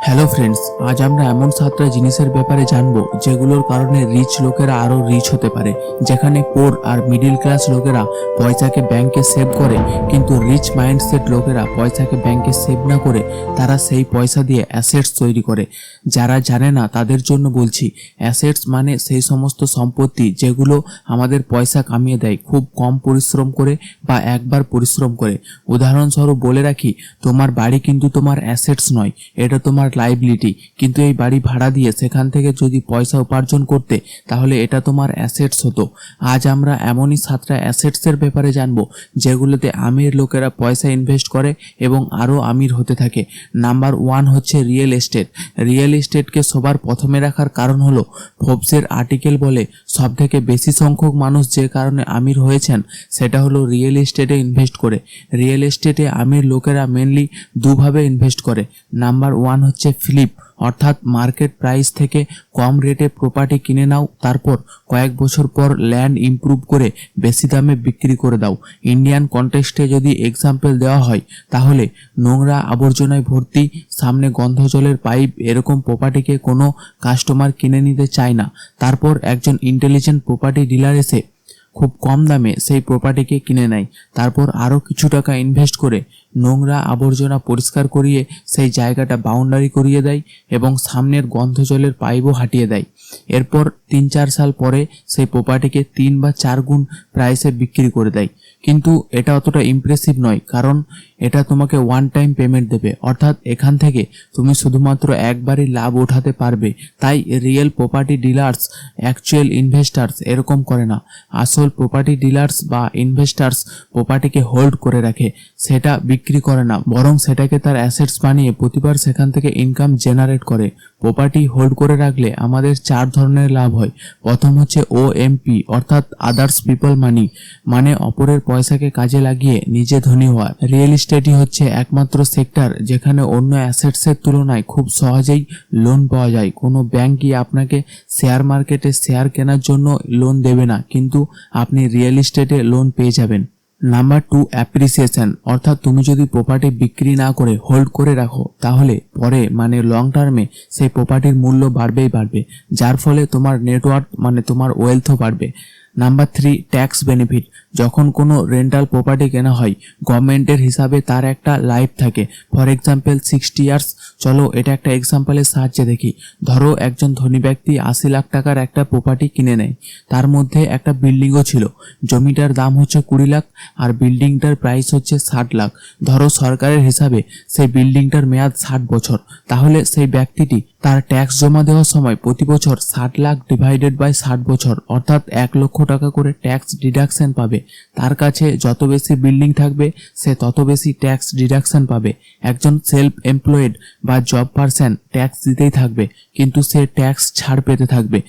Hello friends, আজ আমরা এমন 7টা জিনিসের ব্যাপারে জানবো যেগুলোর কারণে রিচ লোকেরা আরো রিচ হতে পারে। যেখানে পোর আর মিডিল ক্লাস লোকেরা পয়সাকে ব্যাংকে সেভ করে, কিন্তু রিচ মাইন্ডসেট লোকেরা পয়সাকে ব্যাংকে সেভ না করে তারা সেই পয়সা দিয়ে অ্যাসেটস তৈরি করে। যারা জানে না তাদের জন্য বলছি, অ্যাসেটস মানে সেই সমস্ত সম্পত্তি যেগুলো আমাদের পয়সা কামিয়ে দেয় খুব কম পরিশ্রম করে বা একবার পরিশ্রম করে। উদাহরণস্বরূপ বলে রাখি, তোমার বাড়ি কিন্তু তোমার অ্যাসেটস নয়, এটা তোমার লাইবিলিটি। কিন্তু এই বাড়ি ভাড়া দিয়ে সেখান থেকে যদি পয়সা উপার্জন করতে, তাহলে এটা তোমার অ্যাসেটস হতো। আজ আমরা এমনই 7টা অ্যাসেটসের ব্যাপারে জানবো যেগুলোতে আমির লোকেরা পয়সা ইনভেস্ট করে এবং আরও আমির হতে থাকে। নাম্বার 1 হচ্ছে রিয়েল এস্টেট। রিয়েল এস্টেটকে সবার প্রথমে রাখার কারণ হলো, ফোর্বসের আর্টিকেল বলে সবথেকে বেশি সংখ্যক মানুষ যে কারণে আমির হয়েছেন সেটা হলো রিয়েল এস্টেটে ইনভেস্ট করে। রিয়েল এস্টেটে আমির লোকেরা মেনলি দুভাবে ইনভেস্ট করে। নাম্বার 1 হচ্ছে ফ্লিপ, অর্থাৎ মার্কেট প্রাইস থেকে কম রেটে প্রপার্টি কিনে নাও, তারপর কয়েক বছর পর ল্যান্ড ইমপ্রুভ করে বেশি দামে বিক্রি করে দাও। ইন্ডিয়ান কন্টেক্সটে যদি এক্সাম্পল দেওয়া হয়, তাহলে নোংরা আবর্জনায় ভর্তি, সামনে গন্ধ জলের পাইপ, এরকম প্রপার্টিকে কোনো কাস্টমার কিনে নিতে চায় না। তারপর একজন ইন্টেলিজেন্ট প্রপার্টি ডিলার এসে খুব কম দামে সেই প্রপার্টিকে কিনে নেয়, তারপর আরও কিছু টাকা ইনভেস্ট করে নোংরা আবর্জনা পরিষ্কার করিয়ে সেই জায়গাটা বাউন্ডারি করিয়ে দেয় এবং সামনের গন্ধ জলের পাইপও হাঁটিয়ে দেয়। এরপর 3-4 সাল পরে সেই প্রপার্টিকে 3 বা 4 গুণ প্রাইসে বিক্রি করে দেয়। কিন্তু এটা অতটা ইমপ্রেসিভ নয়, কারণ এটা তোমাকে ওয়ান টাইম পেমেন্ট দেবে, অর্থাৎ এখান থেকে তুমি শুধুমাত্র একবারই লাভ ওঠাতে পারবে। তাই real property dealers, actual investors এরকম করে না। আসল প্রপার্টি ডিলার্স বা ইনভেস্টার্স প্রপার্টিকে হোল্ড করে রাখে, সেটা বিক্রি করে না, বরং সেটাকে তার অ্যাসেটস বানিয়ে প্রতিবার সেখান থেকে ইনকাম জেনারেট করে। প্রপার্টি হোল্ড করে রাখলে আমাদের 4 ধরনের লাভ হয়। প্রথম হচ্ছে OMP, অর্থাৎ আদার্স পিপল মানি, মানে অপরের পয়সাকে কাজে লাগিয়ে নিজে ধনী হওয়া। রিয়েল এস্টেটই হচ্ছে একমাত্র সেক্টর যেখানে অন্য অ্যাসেটসের তুলনায় খুব সহজেই লোন পাওয়া যায়। কোনো ব্যাংকই আপনাকে শেয়ার মার্কেটে শেয়ার কেনার জন্য লোন দেবে না, কিন্তু আপনি রিয়েল এস্টেটে লোন পেয়ে যাবেন। নাম্বার 2, অ্যাপ্রিসিয়েশন, অর্থাৎ তুমি যদি প্রপার্টি বিক্রি না করে হোল্ড করে রাখো, তাহলে পরে মানে লং টার্মে সেই প্রপার্টির মূল্য বাড়বেই বাড়বে, যার ফলে তোমার নেটওয়ার্থ মানে তোমার ওয়েলথও বাড়বে। Number 3, tax benefit. যখন কোনো রেন্টাল প্রপার্টি কেনা হয়, গভর্নমেন্টের হিসাবে তার একটা লাইফ থাকে। For example 60 years. চলো এটা একটা এক্সাম্পলের সাহায্যে দেখি। ধরো একজন ধনী ব্যক্তি 80 লাখ টাকার একটা প্রপার্টি কিনে নেয়। তার মধ্যে একটা বিল্ডিংও ছিল। জমিটার দাম হচ্ছে 20 লাখ আর বিল্ডিংটার প্রাইস হচ্ছে 60 লাখ। ধরো সরকারের হিসাবে সেই বিল্ডিংটার মেয়াদ 60 বছর। তাহলে সেই ব্যক্তিটি তার ট্যাক্স জমা দেওয়ার সময় প্রতি বছর 60 লাখ ডিভাইডেড বাই 60 বছর, অর্থাৎ 1 লক্ষ টাকা করে ট্যাক্স ডিডাকশন পাবে। তার কাছে যত বেশি বিল্ডিং থাকবে সে তত বেশি ট্যাক্স ডিডাকশন পাবে। একজন সেলফ এমপ্লয়েড বা জব পারসন ট্যাক্স দিতেই থাকবে, কিন্তু সে ট্যাক্স ছাড় পেতে থাকবে।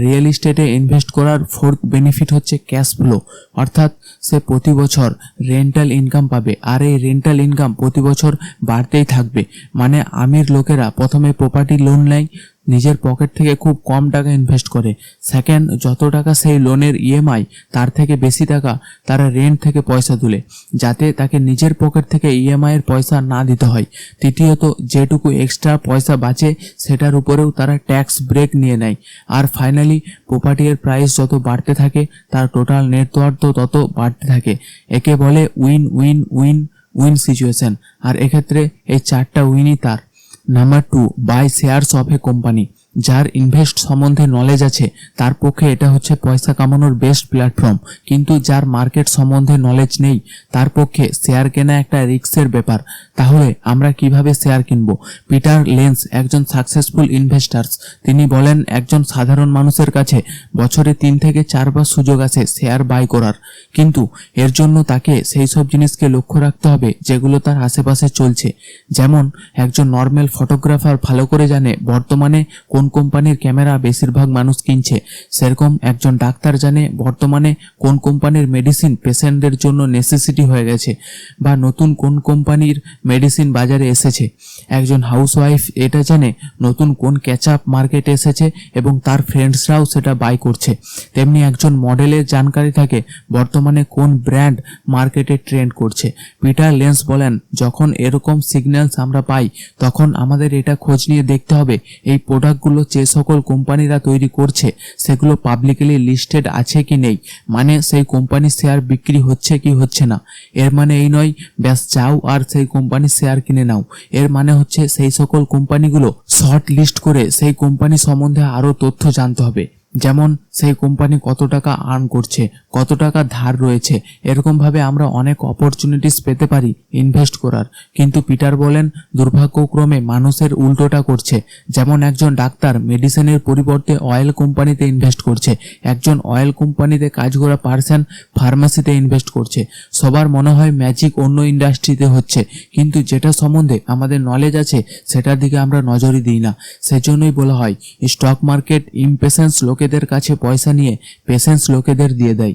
রিয়েল এস্টেটে ইনভেস্ট করার 4th বেনিফিট হচ্ছে ক্যাশ ফ্লো, অর্থাৎ সে প্রতি বছর রেন্টাল ইনকাম পাবে, আর এই রেন্টাল ইনকাম প্রতি বছর বাড়তেই থাকবে। মানে আমির লোকেরা প্রথমে প্রপার্টি লোন নেয়, নিজের পকেট থেকে খুব কম টাকা ইনভেস্ট করে। সেকেন্ড, যত টাকা সেই লোনের EMI তার থেকে বেশি টাকা তারা রেন্ট থেকে পয়সা তুলে, যাতে তাকে নিজের পকেট থেকে EMI এর পয়সা না দিতে হয়। তৃতীয়ত, যেটুকু এক্সট্রা পয়সা বাঁচে সেটার উপরেও তারা ট্যাক্স ব্রেক নিয়ে নেয়। আর ফাইনালি, প্রপার্টির প্রাইস যত বাড়তে থাকে তার টোটাল নেটওয়ার্থ তত বাড়তে থাকে। একে বলে win win win win situation, আর এক্ষেত্রে এই 4টা উইনই তার। Number 2, buy shares of a company. যার ইনভেস্ট সম্বন্ধে নলেজ আছে তার পক্ষে এটা হচ্ছে পয়সা কামানোর বেস্ট প্ল্যাটফর্ম, কিন্তু যার মার্কেট সম্বন্ধে নলেজ নেই তার পক্ষে শেয়ার কেনা একটা রিস্কের ব্যাপার। তাহলে আমরা কিভাবে শেয়ার কিনবো? পিটার লেন্স, একজন সাকসেসফুল ইনভেস্টার্স, তিনি বলেন একজন সাধারণ মানুষের কাছে বছরে 3 থেকে 4 বার সুযোগ আসে শেয়ার বাই করার, কিন্তু এর জন্য তাকে সেই সব জিনিসকে লক্ষ্য রাখতে হবে যেগুলো তার আশেপাশে চলছে। যেমন একজন নর্মাল ফটোগ্রাফার ভালো করে জানে বর্তমানে কোন কোন কোম্পানির ক্যামেরা বেশিরভাগ মানুষ কিনছে, সেরকম একজন ডাক্তার জানে বর্তমানে কোন কোম্পানির মেডিসিন পেশেন্টদের জন্য নেসেসিটি হয়ে গেছে বা নতুন কোন কোম্পানির মেডিসিন বাজারে এসেছে। একজন হাউসওয়াইফ এটা জানে নতুন কোন ক্যাচআপ মার্কেটে এসেছে এবং তার ফ্রেন্ডসরাও সেটা বাই করছে। তেমনি একজন মডেলের জানকারি থাকে বর্তমানে কোন ব্র্যান্ড মার্কেটে ট্রেন্ড করছে। পিটার লেন্স বলেন, যখন এরকম সিগন্যালস আমরা পাই তখন আমাদের এটা খোঁজ নিয়ে দেখতে হবে এই প্রোডাক্টগুলো যে সকল কোম্পানিরা তৈরি করছে সেগুলো পাবলিকলি লিস্টেড আছে কি নেই, মানে সেই কোম্পানির শেয়ার বিক্রি হচ্ছে কি হচ্ছে না। এর মানে এই নয় ব্যাস যাও আর সেই কোম্পানির শেয়ার কিনে নাও। এর মানে হচ্ছে সেই সকল কোম্পানিগুলো শর্ট লিস্ট করে সেই কোম্পানি সম্বন্ধে আরও তথ্য জানতে হবে, যেমন সেই কোম্পানি কত টাকা আর্ন করছে, কত টাকা ধার রয়েছে। এরকমভাবে আমরা অনেক অপরচুনিটিস পেতে পারি ইনভেস্ট করার। কিন্তু পিটার বলেন দুর্ভাগ্যক্রমে মানুষের উল্টোটা করছে। যেমন একজন ডাক্তার মেডিসিনের পরিবর্তে অয়েল কোম্পানিতে ইনভেস্ট করছে, একজন অয়েল কোম্পানিতে কাজ করা পার্সন ফার্মেসিতে ইনভেস্ট করছে। সবার মনে হয় ম্যাজিক অন্য ইন্ডাস্ট্রিতে হচ্ছে, কিন্তু যেটা সম্বন্ধে আমাদের নলেজ আছে সেটার দিকে আমরা নজরই দিই না। সেজন্যই বলা হয় স্টক মার্কেট ইমপেশেন্স লোকেদের কাছে পয়সা নিয়ে পেশেন্স লোকেদের দিয়ে দেয়।